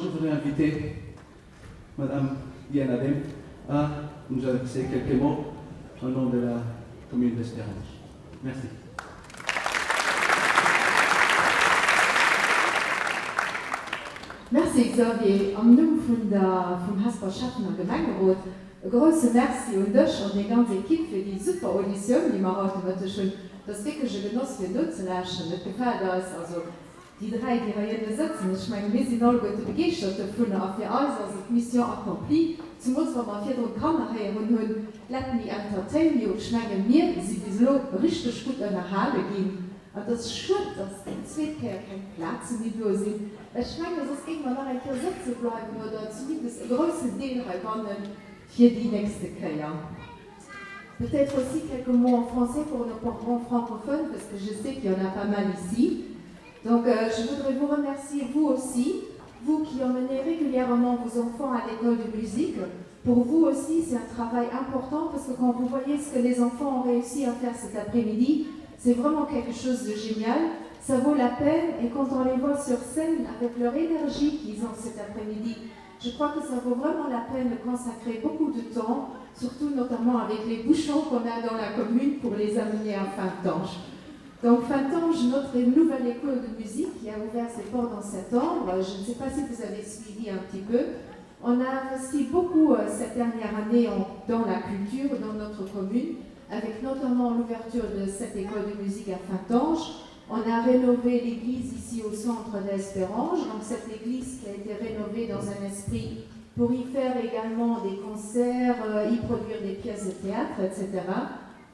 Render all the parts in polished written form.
je voudrais inviter Madame Diana Dem à nous adresser quelques mots au nom de la commune d'Espérange. Merci. Merci Xavier. Am Namen vom Hasper Schaffner Gemeinderat ein großes Merci und dich und die ganze Equipe für die super Audition, die wir heute schon das wirkliche Genuss für uns zu lassen. Das gefällt uns. Also die drei, die hier sitzen, ich meine, wir sind alle gut begeistert davon, auch für uns, also die Mission accomplie. Zum Schluss, wenn wir hier Kamera her und hören, let me entertain you, ich meine, wir sind richtig gut in der Halle gehen. Und das ist schön, dass die zwei keine Plätze die da sind. Ich meine, es ist irgendwann noch ein paar sitzen bleiben oder zumindest einen großen Teil rein für die nächste Kehr. Peut-être aussi quelques mots en français pour nos parents francophones, parce que je sais qu'il y en a pas mal ici. Donc, je voudrais vous remercier, vous aussi, vous qui emmenez régulièrement vos enfants à l'école de musique. Pour vous aussi, c'est un travail important, parce que quand vous voyez ce que les enfants ont réussi à faire cet après-midi, c'est vraiment quelque chose de génial. Ça vaut la peine, et quand on les voit sur scène, avec leur énergie qu'ils ont cet après-midi, je crois que ça vaut vraiment la peine de consacrer beaucoup de temps, surtout notamment avec les bouchons qu'on a dans la commune pour les amener à Fintange. Donc Fintange, notre nouvelle école de musique qui a ouvert ses portes en septembre, je ne sais pas si vous avez suivi un petit peu, on a investi beaucoup cette dernière année dans la culture, dans notre commune, avec notamment l'ouverture de cette école de musique à Fintange. On a rénové l'église ici au centre d'Espérange, donc cette église qui a été rénovée dans un esprit pour y faire également des concerts, y produire des pièces de théâtre, etc.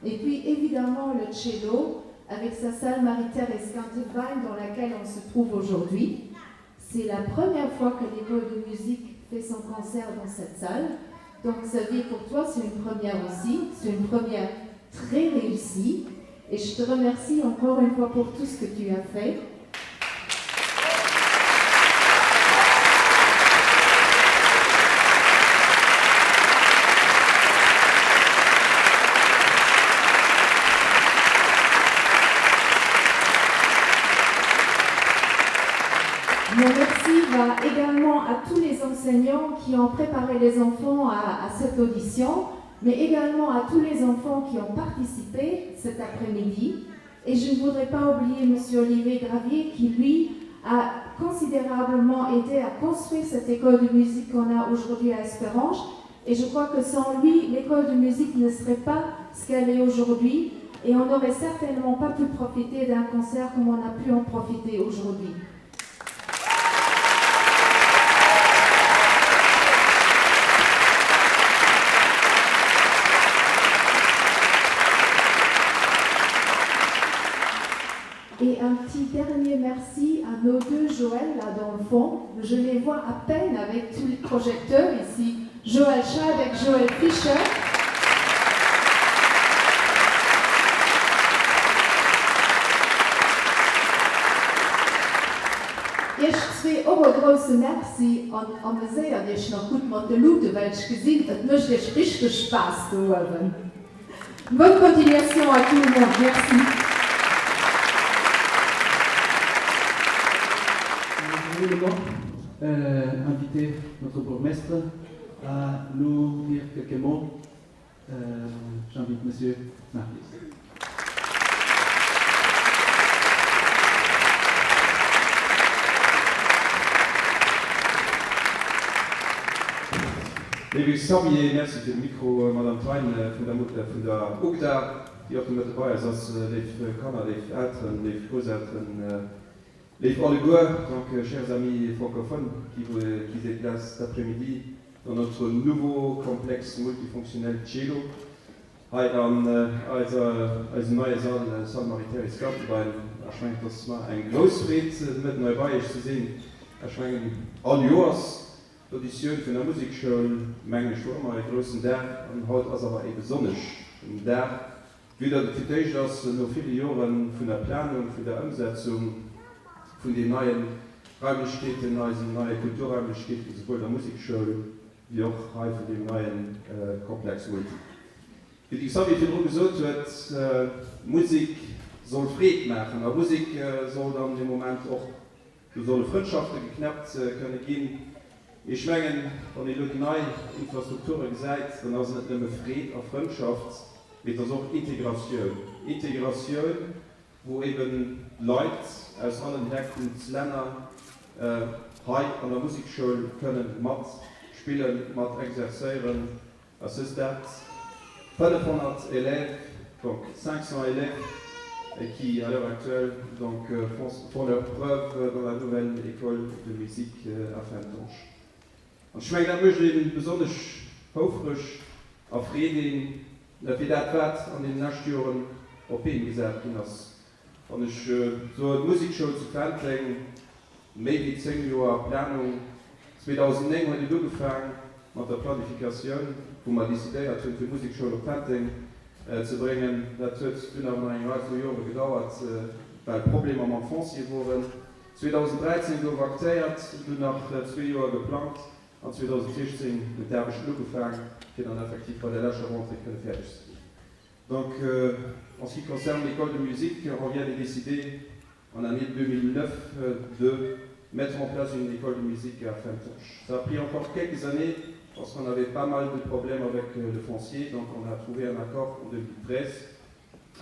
Et puis évidemment le cello, avec sa salle Marie-Thérèse Cantevine dans laquelle on se trouve aujourd'hui. C'est la première fois que l'école de musique fait son concert dans cette salle. Donc Xavier, pour toi, c'est une première aussi, c'est une première très réussie. Et je te remercie encore une fois pour tout ce que tu as fait. Mon merci va également à tous les enseignants qui ont préparé les enfants à cette audition, mais également à tous les enfants qui ont participé cet après-midi. Et je ne voudrais pas oublier M. Olivier Gravier qui, lui, a considérablement aidé à construire cette école de musique qu'on a aujourd'hui à Espérange. Et je crois que sans lui, l'école de musique ne serait pas ce qu'elle est aujourd'hui. Et on n'aurait certainement pas pu profiter d'un concert comme on a pu en profiter aujourd'hui. Et un petit dernier merci à nos deux Joël là dans le fond. Je les vois à peine avec tous les projecteurs ici. Joël Schad et Joël Fischer. Ich zwei auch ein grosses Merci an me sehr, die ich noch gut mit der Lute, weil ich gesehen habe, dass ich richtig Spaß haben. Bonne continuation à tout le monde. Merci. Je voulais inviter notre bourgmestre à nous dire quelques mots. J'invite M. Marquis. Liebe Xavier, merci für das Mikro, Madame Twein, von der Mutter, von der Ugda, die auch mit dabei ist, als les Kanner, les Eltern, les Großeltern, les alle Gouars, donc chers amis francophones qui se déplacent cet après-midi dans notre nouveau complexe multifonctionnel cello. Als neue Saal Marie-Thérèse Cantevine erscheint das mal ein Großfried mit Neubeisch zu sehen. Erscheinen all Jahres Audition von der Musikschule, Menge Stürmer, einen großen Tag und heute ist aber eben sonnig. Ein Tag, wieder für das noch viele Jahre von der Planung, von der Umsetzung, von den neuen Räumlichkeiten, neuen Kulturräumlichkeiten, sowohl der Musikschule wie auch von dem neuen Komplex Multi. Wie die Xavier viel gesagt hat, Musik soll Frieden machen, aber Musik soll dann im Moment auch, soll Freundschaften geknappt können gehen. Ich meine, wenn ihr die neue Infrastruktur seid, dann ist es nicht nur Frieden und Freundschaft, mit das auch Integration. Integration, wo eben Leute aus allen Herkunftsländern hier an der Musikschule können mit spielen, mit exerzieren. Es ist das 500 Élèves, donc 500 élèves qui à l'heure actuelle donc, font leur preuve dans la nouvelle école de musique à Fentonge. Und ich meine, da möchte ich besonders hoffentlich auf Reden, für das, was an den nächsten Jahren auf ihn gesagt hat. Und ich so eine Musikschule zu Fentonge, mehr wie 10 Jahre Planung, 2009 habe ich angefangen mit der Planifikation, wo man dezidiert hat, für die Musikschule auf Fentonge zu bringen. Das hat noch ein Jahr gedauert, weil Probleme am Foncier waren. 2013 gewachtiert, nach 2 Jahren geplant. En 2016 mit der Beschluss angefangen, qui est effectif par la rentrée que faire. Donc, en ce qui concerne l'école de musique, on vient de décider en année 2009 de mettre en place une école de musique à Fentonge. Ça a pris encore quelques années parce qu'on avait pas mal de problèmes avec le foncier, donc on a trouvé un accord en 2013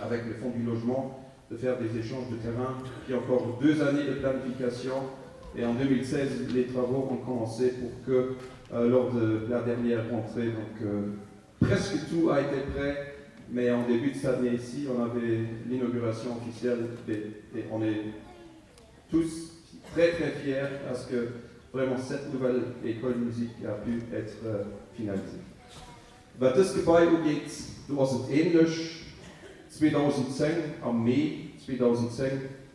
avec le fonds du logement de faire des échanges de terrain, puis encore 2 années de planification. Et en 2016, les travaux ont commencé pour que, lors de la dernière rentrée, donc presque tout a été prêt, mais en début de cette année ici, on avait l'inauguration officielle et on est tous très très fiers parce que vraiment cette nouvelle école de musique a pu être finalisée. Was das Gebäude angeht, du hast es ähnlich. 2010, am Mai 2010,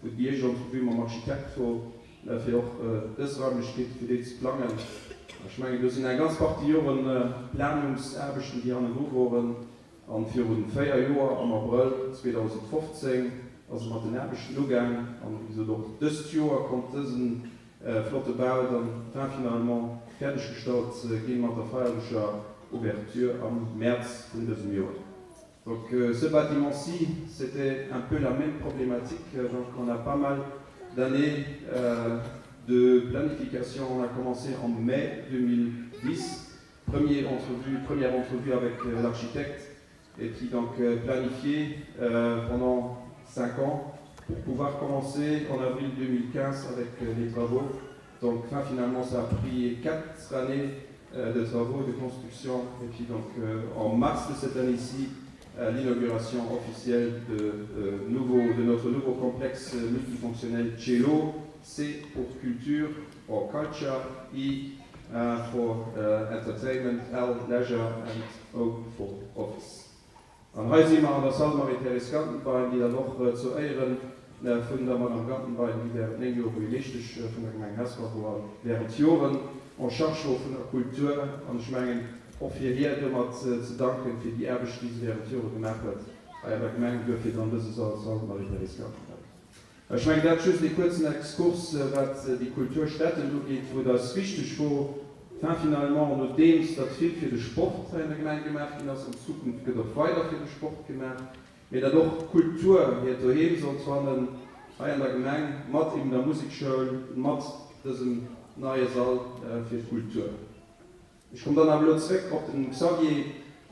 wo die schon wie man Architekt für auch das Räumlichkeit für die zu planen. Ich meine, wir sind eine ganz paar Jahre Planungsarbeiten, die an den Ruf waren, und für 4 Jahre am April 2015, also mit den Arbeiten angegangen, und wieso doch das Jahr kommt diesen flotte Bau dann finalement fertiggestellt, gehen mit der feierlichen Ouverture am März von diesem Jahr. Donc ce bâtiment-ci, c'était un peu la même problématique, donc on a pas mal d'années de planification. On a commencé en mai 2010, première entrevue avec l'architecte, et puis donc planifié pendant 5 ans pour pouvoir commencer en avril 2015 avec les travaux. Donc finalement ça a pris 4 années de travaux de construction, et puis donc en mars de cette année-ci, l'inauguration officielle de notre nouveau complexe multifonctionnel Cello, C pour culture, or culture, E for entertainment, L leisure, and O for office. Und heute sind wir an der Salle Marie-Therese Gantenbein, die dann noch zu Ehren von der Madame Gantenbein, die während einiger jubiläistisch von der Gemeinde Hersbach war, während Jahren en charge von der Kultur, und ich meine, auch für hier immer zu danken für die Arbeit, die sie während Jahren gemacht hat. Weil ich gemeint habe, für dann das ist auch Salle Marie-Therese Gantenbein. Ich meine, das ist ein kurzer Exkurs, was die Kulturstätte angeht, wo das wichtig war, finalement, nachdem es das viel für den Sport in der Gemeinde gemacht hat, in Zukunft wird auch weiter für den Sport gemacht, mit der doch Kultur hier zu heben, sonst waren in der Gemeinde mit in der Musikschule, mit diesem neuen Saal für Kultur. Ich komme dann aber zurück auf den Xavier,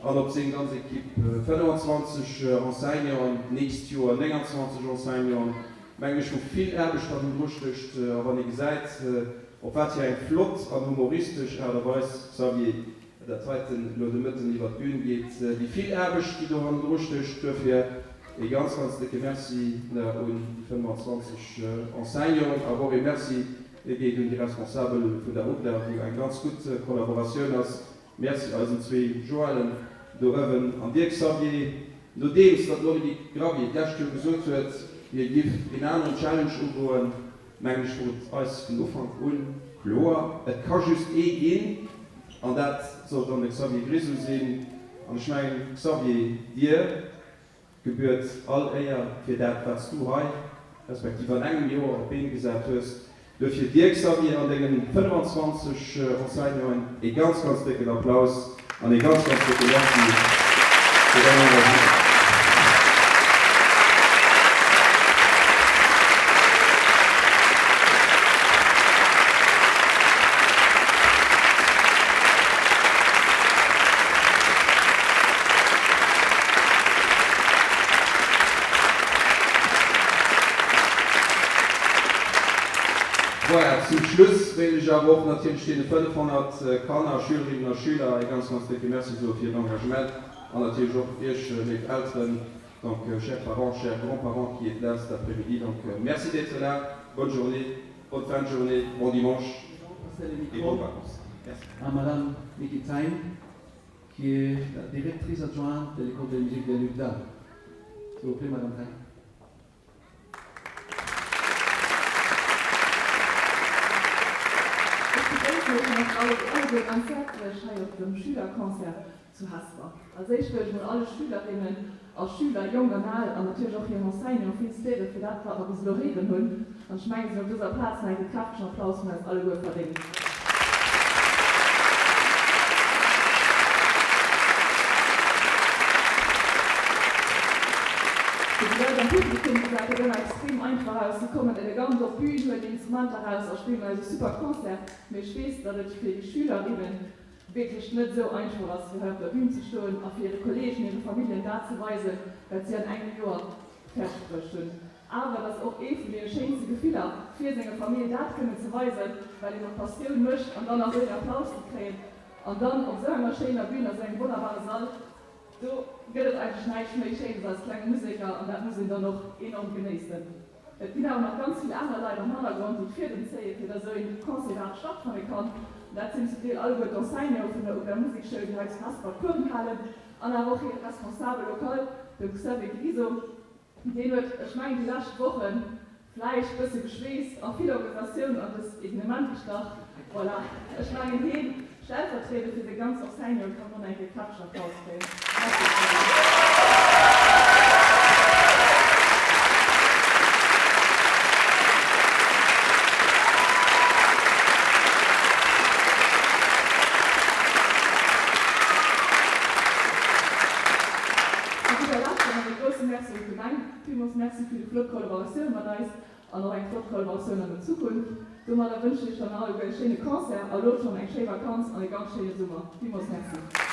und auf seine ganze Equipe, 25 Enseignants, nächstes Jahr 29 Enseignants. Manchmal schon viel Erbestand durchsticht, aber wie gesagt, auf was hier ein flott und humoristisch, da weiß Xavier, der zweiten Leute mitten über die Bühne geht, wie viel Erbisch, die da durchsticht, dafür ein ganz dicke Merci und 25 Enseignants, aber ein Merci gegen die Responsable von der Obler, die eine ganz gute Kollaboration ist. Merci also 2 Joellen, an dir Xavier, nur dem ist das Leute, die Gravier, der Stück gesucht wird, wir gibt in anderen Challenge umgehen, manchmal wird alles von Anfang an klar, es kann just gehen, und das soll dann Xavier Grisou sehen, und ich meine, Xavier, dir gebührt all Ehre für das, was du heute, respektive an einem Jahr auf ihn gesagt hast, dafür dir Xavier an den 25 Enseignants einen ganz dicken Applaus und einen ganz dicken Merci für deine Energie. will ich aber auch natürlich stehen 500 Kanner, Schülerinnen und Schüler, ganz dicke Merci so für das Engagement. Und natürlich auch ich, les Eltern, donc chers parents, chers grands-parents qui êtes là cet après-midi. Donc merci d'être là, bonne journée, bonne fin de journée, bon dimanche et bonnes vacances. Merci. À Madame Niki Tain, qui est la directrice adjointe de l'école de musique de l'UQDA. S'il vous plaît, Madame Tain. Schülerkonzert zu Hasper. Also ich würde von alle Schülerinnen und Schüler, jung und alt, und natürlich auch hier Hossein und Finstede für das, was wir bis reden wollen. Und ich meine, auf dieser Platz einen gekrafteten Applaus von uns alle gut verdient. Die Leute am Publikum gesagt, es ist extrem einfach aus, sie kommen elegant auf Bühne mit Instrumenten raus und spielen also super Konzert. Mir schweißt, dass es für die Schülerinnen wirklich nicht so einfach ist, auf der Bühne zu stehen, auf ihre Kollegen, ihre Familien dazu weisen, dass sie ein eigenes Jahr feststellen. Aber das auch von den schönsten Gefühlen für seine Familie da können zu weisen, weil ihr noch passieren möchte und dann auch wieder Applaus zu kriegen und dann auf so einer schönen Bühne so ein wunderbarer Saal. So geht es eigentlich nicht mehr schön als kleine Musiker und das muss ich dann noch enorm genießen. Es gibt auch noch ganz viele andere Leute im Hintergrund, die für den Zeit, die so ein Konzert stattfinden kann. Das sind zum Beispiel Albert Osseinio von der Musikschule, die heißt Hasper Kurvenhalle, und auch hier responsable Lokal, der Xavier Gliso. Den wird, ich meine, die letzten Wochen vielleicht ein bisschen geschweißt, auch viele Organisationen und das Evenement gestartet. Voilà. Ich meine, jeden stellvertretend für die ganze Osseinio kann man einen geklatschten Applaus kriegen. Merci für die Flugkollaboration mit uns und noch eine Flugkollaboration in der Zukunft. Da wünsche ich dann auch ein schönes Konzert, auch schon eine schöne Vakanz und eine ganz schöne Sommer. Vielmals merci.